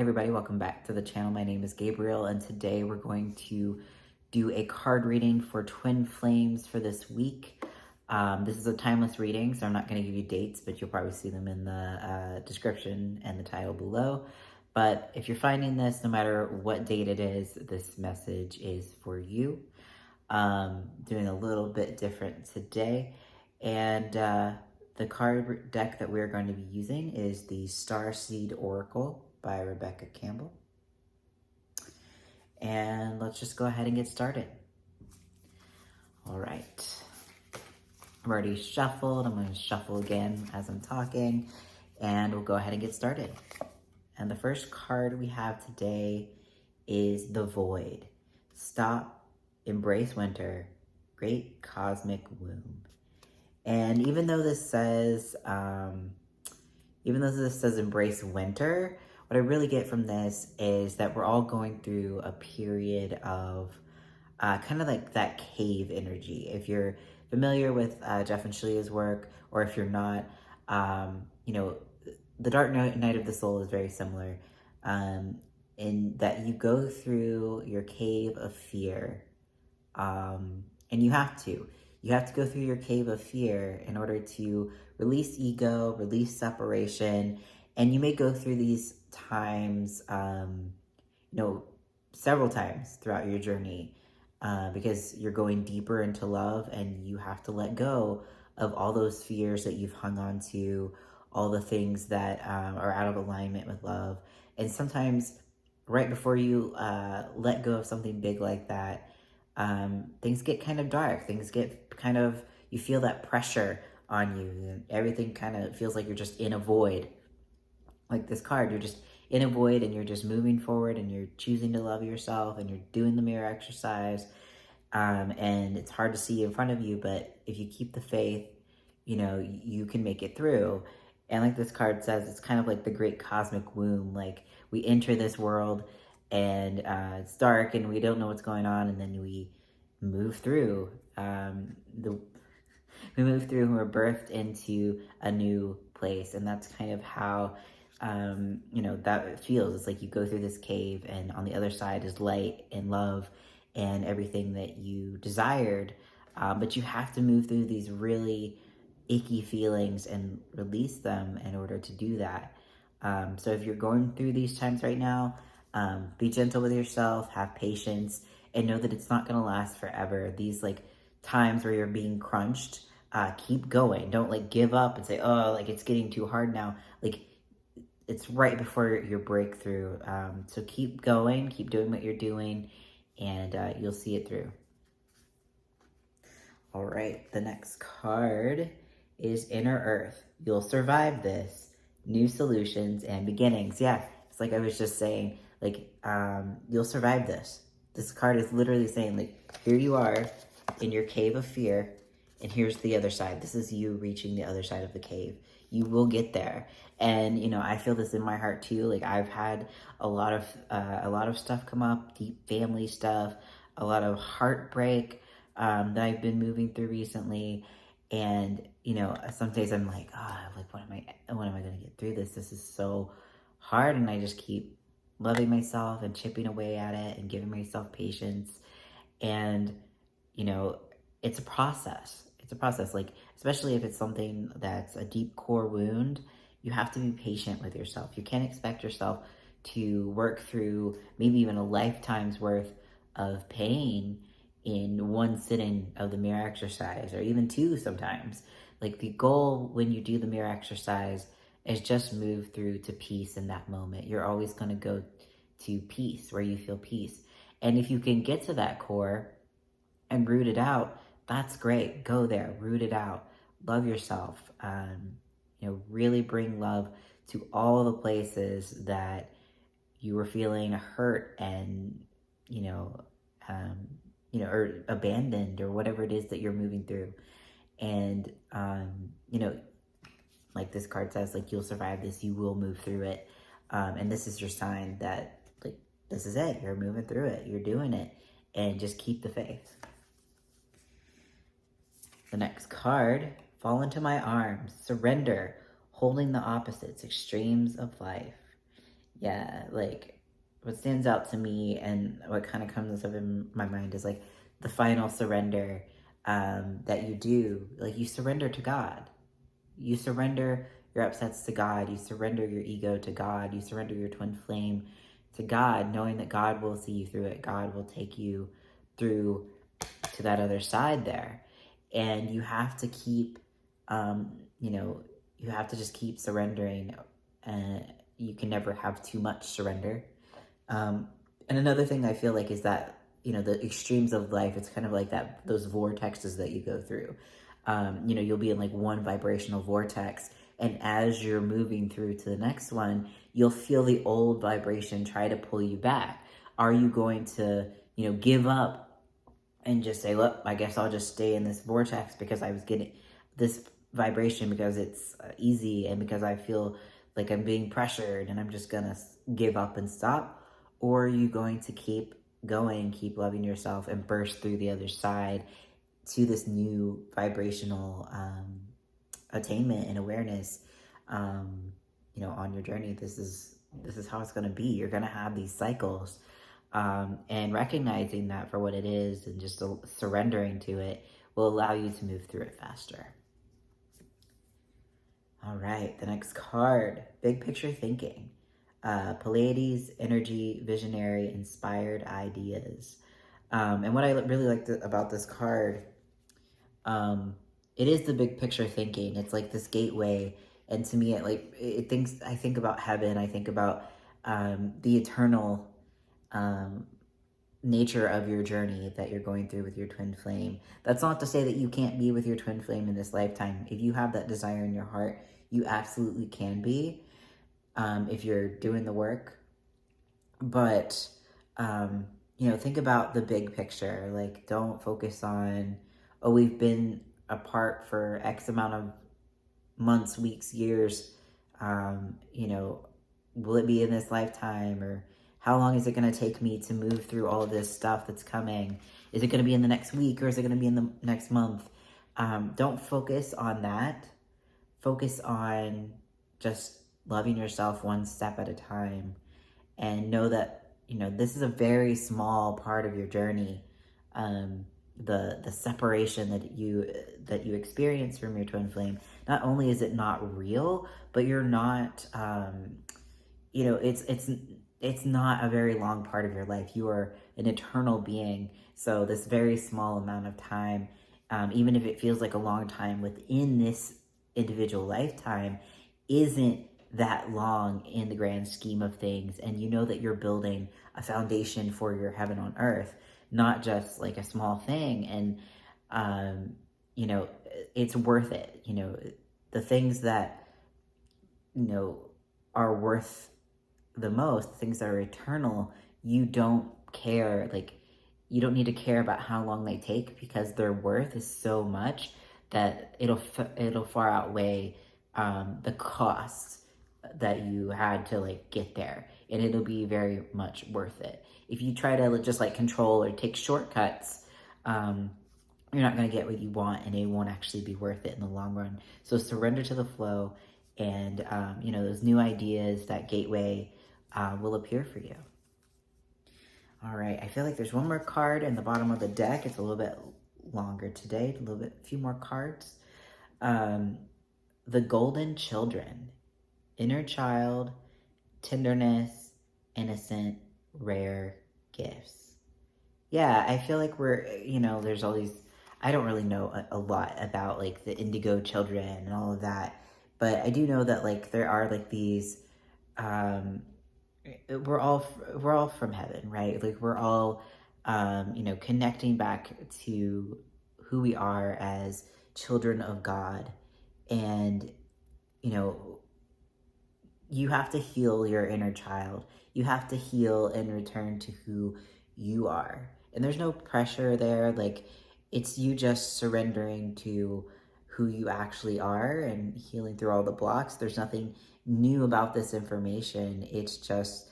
everybody, welcome back to the channel. My name is Gabriel and today we're going to do a card reading for twin flames for this week. This is a timeless reading, so I'm not going to give you dates, but you'll probably see them in the description and the title below. But if you're finding this, no matter what date it is, this message is for you. Doing a little bit different today. And the card deck that we're going to be using is the Starseed Oracle by Rebecca Campbell. And let's just go ahead and get started. All right. I've already shuffled. I'm going to shuffle again as I'm talking. And we'll go ahead and get started. And the first card we have today is the Void. Stop, embrace winter, great cosmic womb. And even though this says embrace winter, what I really get from this is that we're all going through a period of kind of like that cave energy. If you're familiar with Jeff and Shalia's work, or if you're not, the Dark Night of the Soul is very similar in that you go through your cave of fear, and you have to go through your cave of fear in order to release ego, release separation. And you may go through these times, several times throughout your journey, because you're going deeper into love and you have to let go of all those fears that you've hung on to, all the things that are out of alignment with love. And sometimes right before you let go of something big like that, things get kind of dark. Things get kind of, you feel that pressure on you, and everything kind of feels like you're just in a void. Like this card, you're just in a void and you're just moving forward and you're choosing to love yourself and you're doing the mirror exercise. And it's hard to see in front of you, but if you keep the faith, you can make it through. And like this card says, it's kind of like the great cosmic womb. Like we enter this world and it's dark and we don't know what's going on, and then we move through. We move through and we're birthed into a new place, and that's kind of how that feels. It's like you go through this cave, and on the other side is light and love and everything that you desired. But you have to move through these really icky feelings and release them in order to do that. So if you're going through these times right now, be gentle with yourself, have patience, and know that it's not going to last forever. These times where you're being crunched, keep going. Don't give up and say, oh, it's getting too hard now. It's right before your breakthrough. So keep going, keep doing what you're doing, and you'll see it through. All right, the next card is Inner Earth. You'll survive this. New solutions and beginnings. Yeah, it's like I was just saying, you'll survive this. This card is literally saying, here you are in your cave of fear, and here's the other side. This is you reaching the other side of the cave. You will get there. And, I feel this in my heart too. I've had a lot of stuff come up, deep family stuff, a lot of heartbreak that I've been moving through recently. And, some days I'm like, when am I going to get through this? This is so hard. And I just keep loving myself and chipping away at it and giving myself patience. And, it's a process. It's a process. Especially if it's something that's a deep core wound, you have to be patient with yourself. You can't expect yourself to work through maybe even a lifetime's worth of pain in one sitting of the mirror exercise, or even two sometimes. The goal when you do the mirror exercise is just move through to peace in that moment. You're always going to go to peace, where you feel peace. And if you can get to that core and root it out, that's great. Go there, root it out. Love yourself. Really bring love to all the places that you were feeling hurt and, or abandoned, or whatever it is that you're moving through. And, like this card says, you'll survive this, you will move through it. And this is your sign that, this is it. You're moving through it. You're doing it. And just keep the faith. The next card, fall into my arms, surrender, holding the opposites, extremes of life. Yeah, like what stands out to me and what kind of comes up in my mind is like the final surrender that you do. Like you surrender to God. You surrender your upsets to God. You surrender your ego to God. You surrender your twin flame to God, knowing that God will see you through it. God will take you through to that other side there. And you have to keep, you know, you have to just keep surrendering. You can never have too much surrender. And another thing I feel like is that, you know, the extremes of life, it's kind of like that, those vortexes that you go through. You know, you'll be in like one vibrational vortex, and as you're moving through to the next one, you'll feel the old vibration try to pull you back. Are you going to, you know, give up and just say, look, I guess I'll just stay in this vortex because I was getting this vibration because it's easy and because I feel like I'm being pressured and I'm just gonna give up and stop? Or are you going to keep going, keep loving yourself, and burst through the other side to this new vibrational attainment and awareness? You know, on your journey, this is how it's going to be. You're going to have these cycles, and recognizing that for what it is and just surrendering to it will allow you to move through it faster. All right, the next card, big picture thinking. Pleiades, energy, visionary, inspired ideas. And what I really liked about this card, it is the big picture thinking. It's like this gateway, and to me, I think about heaven. I think about the eternal nature of your journey that you're going through with your twin flame. That's not to say that you can't be with your twin flame in this lifetime. If you have that desire in your heart, you absolutely can be, if you're doing the work. But you know, think about the big picture. Like, don't focus on, oh, we've been apart for X amount of months, weeks, years. You know, will it be in this lifetime? Or how long is it going to take me to move through all of this stuff that's coming? Is it going to be in the next week, or is it going to be in the next month? Don't focus on that. Focus on just loving yourself one step at a time, and know that, you know, this is a very small part of your journey. The separation that you experience from your twin flame, not only is it not real, but you're not, you know, it's not a very long part of your life. You are an eternal being. So this very small amount of time, even if it feels like a long time within this individual lifetime, isn't that long in the grand scheme of things. And you know that you're building a foundation for your heaven on earth, not just like a small thing. And you know, it's worth it. You know, the things that, you know, are worth the most, things that are eternal, you don't care. Like, you don't need to care about how long they take, because their worth is so much that it'll far outweigh the cost that you had to like get there, and it'll be very much worth it. If you try to just like control or take shortcuts, you're not going to get what you want, and it won't actually be worth it in the long run. So surrender to the flow, and you know, those new ideas, that gateway will appear for you. All right, I feel like there's one more card in the bottom of the deck. It's a little bit longer today, a few more cards. The Golden Children, inner child, tenderness, innocent, rare gifts. Yeah, I feel like we're, you know, there's all these, I don't really know a lot about like the indigo children and all of that, but I do know that like there are like these, we're all from heaven, right? Like we're all, you know, connecting back to who we are as children of God. And, you know, you have to heal your inner child. You have to heal and return to who you are. And there's no pressure there. Like, it's you just surrendering to who you actually are and healing through all the blocks. There's nothing new about this information. It's just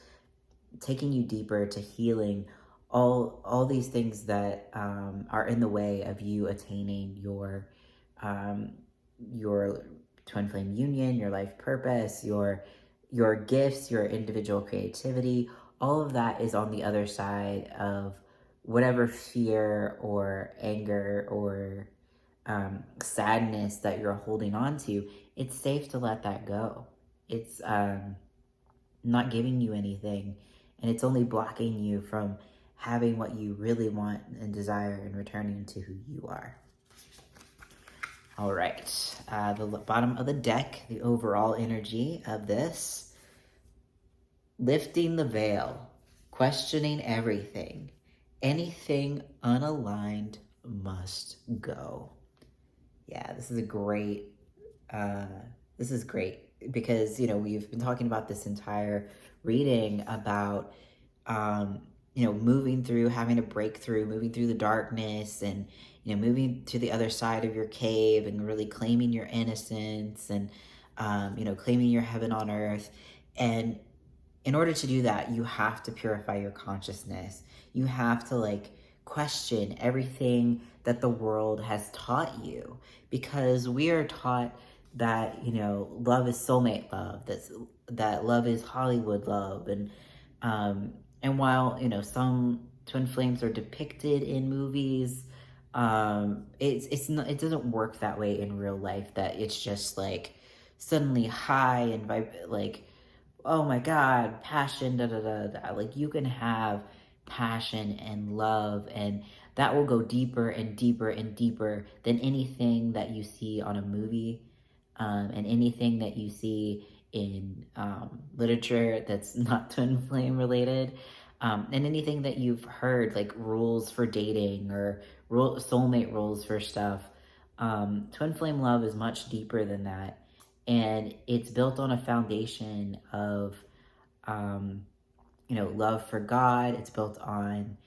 taking you deeper to healing all these things that are in the way of you attaining your twin flame union, your life purpose, your your gifts, your individual creativity, all of that is on the other side of whatever fear or anger or sadness that you're holding on to. It's safe to let that go. It's not giving you anything, and it's only blocking you from having what you really want and desire and returning to who you are. All right, the bottom of the deck, the overall energy of this: lifting the veil, questioning everything. Anything unaligned must go. Yeah, this is a great, this is great because, you know, we've been talking about this entire reading about, you know, moving through, having a breakthrough, moving through the darkness and, you know, moving to the other side of your cave and really claiming your innocence and, you know, claiming your heaven on earth. And in order to do that, you have to purify your consciousness. You have to like question everything that the world has taught you, because we are taught that, you know, love is soulmate love, that love is Hollywood love, and while, you know, some twin flames are depicted in movies, it's not, it doesn't work that way in real life, that it's just like suddenly high and like, oh my God, passion, da da da da. Like, you can have passion and love, and that will go deeper and deeper and deeper than anything that you see on a movie, and anything that you see in literature that's not twin flame related, and anything that you've heard, like rules for dating or soulmate rules for stuff. Twin flame love is much deeper than that, and it's built on a foundation of, you know, love for God. It's built on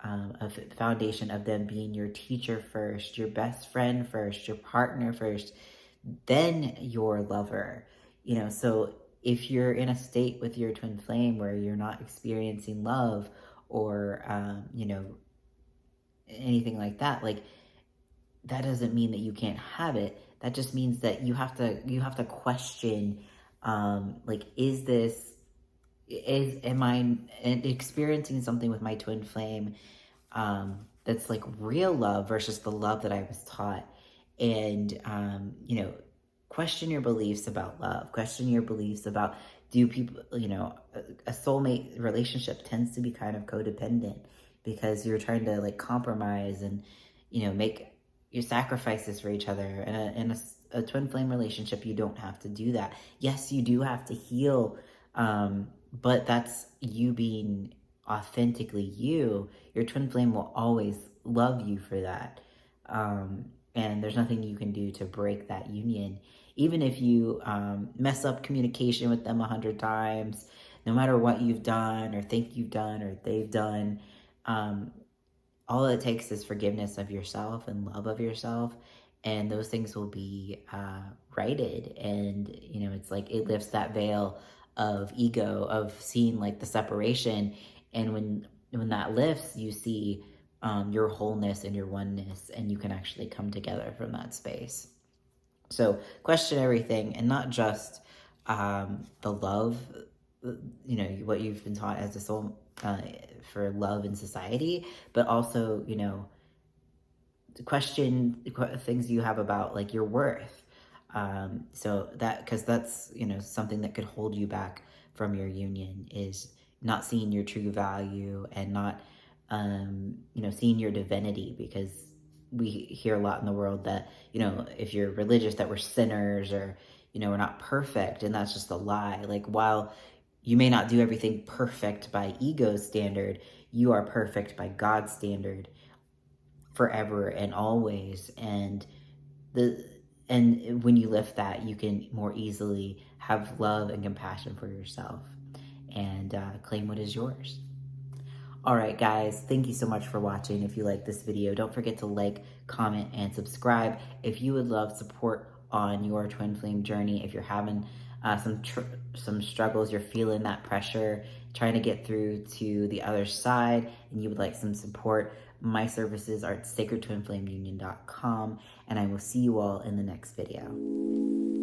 a foundation of them being your teacher first, your best friend first, your partner first, then your lover. You know, so if you're in a state with your twin flame where you're not experiencing love or, you know, anything like that, like, that doesn't mean that you can't have it. That just means that you have to question, like, am I experiencing something with my twin flame, that's like real love versus the love that I was taught. And, you know, question your beliefs about love, question your beliefs about, do people, you know, a soulmate relationship tends to be kind of codependent because you're trying to like compromise and, you know, make your sacrifices for each other. In a twin flame relationship, you don't have to do that. Yes, you do have to heal, but that's you being authentically you. Your twin flame will always love you for that. And there's nothing you can do to break that union. Even if you mess up communication with them 100 times, no matter what you've done or think you've done or they've done, all it takes is forgiveness of yourself and love of yourself, and those things will be righted. And, you know, it's like it lifts that veil of ego, of seeing like the separation. And when that lifts, you see your wholeness and your oneness, and you can actually come together from that space. So question everything, and not just the love, you know, what you've been taught as a soul, for love in society, but also, you know, question things you have about like your worth. So that, because that's, you know, something that could hold you back from your union, is not seeing your true value and not, you know, seeing your divinity, because we hear a lot in the world that, you know, if you're religious, that we're sinners, or, you know, we're not perfect. And that's just a lie. Like, while you may not do everything perfect by ego's standard, you are perfect by God's standard forever and always. And when you lift that, you can more easily have love and compassion for yourself and claim what is yours. All right, guys, thank you so much for watching. If you like this video, don't forget to like, comment, and subscribe. If you would love support on your twin flame journey, if you're having some struggles, you're feeling that pressure, trying to get through to the other side, and you would like some support, my services are at sacredtwinflameunion.com, and I will see you all in the next video.